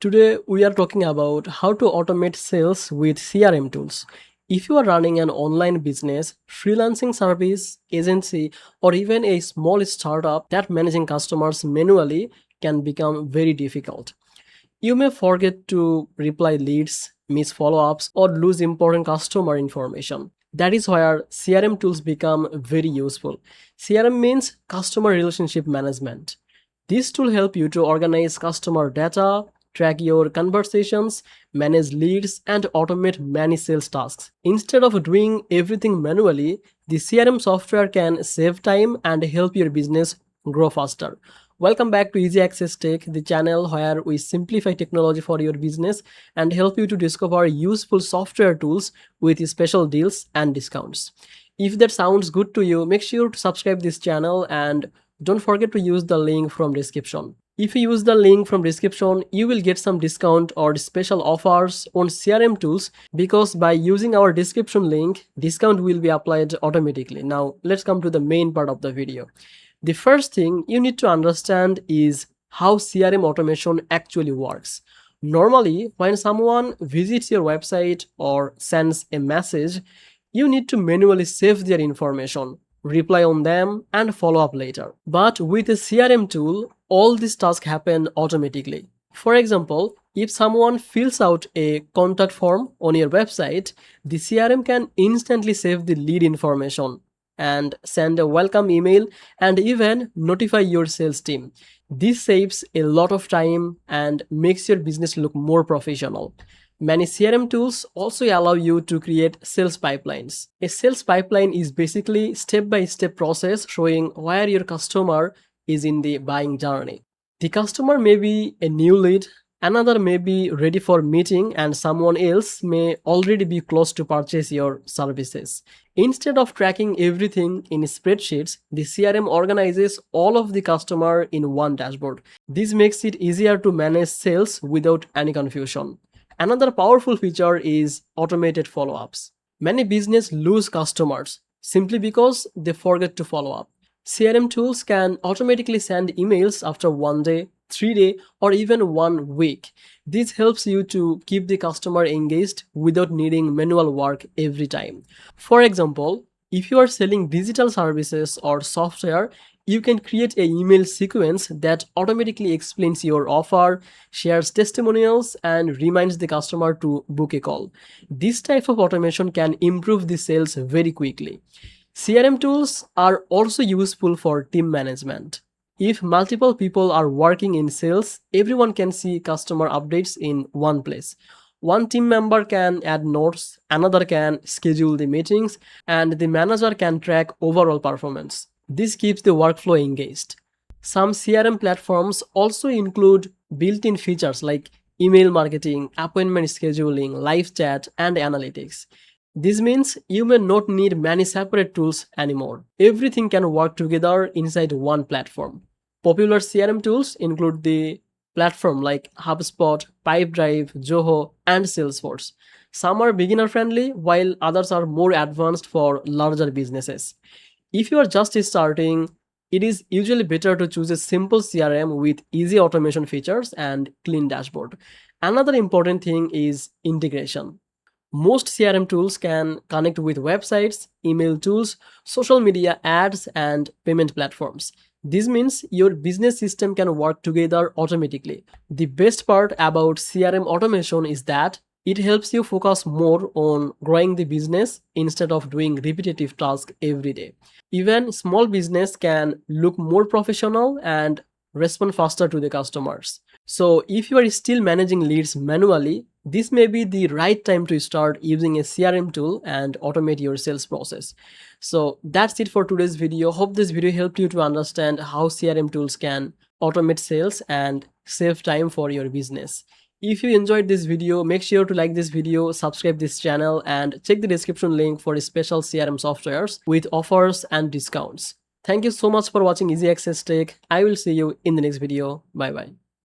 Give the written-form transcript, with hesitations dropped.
Today, we are talking about how to automate sales with CRM tools. If you are running an online business, freelancing service, agency, or even a small startup, that managing customers manually can become very difficult. You may forget to reply leads, miss follow ups, or lose important customer information. That is where CRM tools become very useful. CRM means customer relationship management. This tool help you to organize customer data, track your conversations, manage leads, and automate many sales tasks. Instead of doing everything manually, the CRM software can save time and help your business grow faster. Welcome back to Easy Access Tech, the channel where we simplify technology for your business and help you to discover useful software tools with special deals and discounts. If that sounds good to you, make sure to subscribe this channel and don't forget to use the link from description. If you use the link from description, you will get some discount or special offers on CRM tools because by using our description link, discount will be applied automatically. Now, let's come to the main part of the video. The first thing you need to understand is how CRM automation actually works. Normally, when someone visits your website or sends a message, you need to manually save their information, reply on them, and follow up later. But with a CRM tool, all these tasks happen automatically. For example, if someone fills out a contact form on your website, the CRM can instantly save the lead information and send a welcome email and even notify your sales team. This saves a lot of time and makes your business look more professional. Many CRM tools also allow you to create sales pipelines. A sales pipeline is basically step-by-step process showing where your customer is in the buying journey. The customer may be a new lead, another may be ready for meeting, and someone else may already be close to purchase your services. Instead of tracking everything in spreadsheets, the CRM organizes all of the customer in one dashboard. This makes it easier to manage sales without any confusion. Another powerful feature is automated follow-ups. Many businesses lose customers simply because they forget to follow up. CRM tools can automatically send emails after 1 day, 3 days, or even 1 week. This helps you to keep the customer engaged without needing manual work every time. For example, if you are selling digital services or software, you can create an email sequence that automatically explains your offer, shares testimonials, and reminds the customer to book a call. This type of automation can improve the sales very quickly. CRM tools are also useful for team management. If multiple people are working in sales, everyone can see customer updates in one place. One team member can add notes, another can schedule the meetings, and the manager can track overall performance. This keeps the workflow engaged. Some CRM platforms also include built-in features like email marketing, appointment scheduling, live chat, and analytics. This means you may not need many separate tools anymore. Everything can work together inside one platform. Popular CRM tools include the platform like HubSpot, Pipedrive, Zoho, and Salesforce. Some are beginner friendly while others are more advanced for larger businesses. If you are just starting, it is usually better to choose a simple CRM with easy automation features and clean dashboard. Another important thing is integration. Most CRM tools can connect with websites, email tools, social media ads, and payment platforms. This means your business system can work together automatically. The best part about CRM automation is that it helps you focus more on growing the business instead of doing repetitive tasks every day. Even small business can look more professional and respond faster to the customers. So if you are still managing leads manually, this may be the right time to start using a CRM tool and automate your sales process. So that's it for today's video. Hope this video helped you to understand how CRM tools can automate sales and save time for your business. If you enjoyed this video, make sure to like this video, subscribe this channel, and check the description link for special CRM softwares with offers and discounts. Thank you so much for watching Easy Access Tech. I will see you in the next video. Bye bye.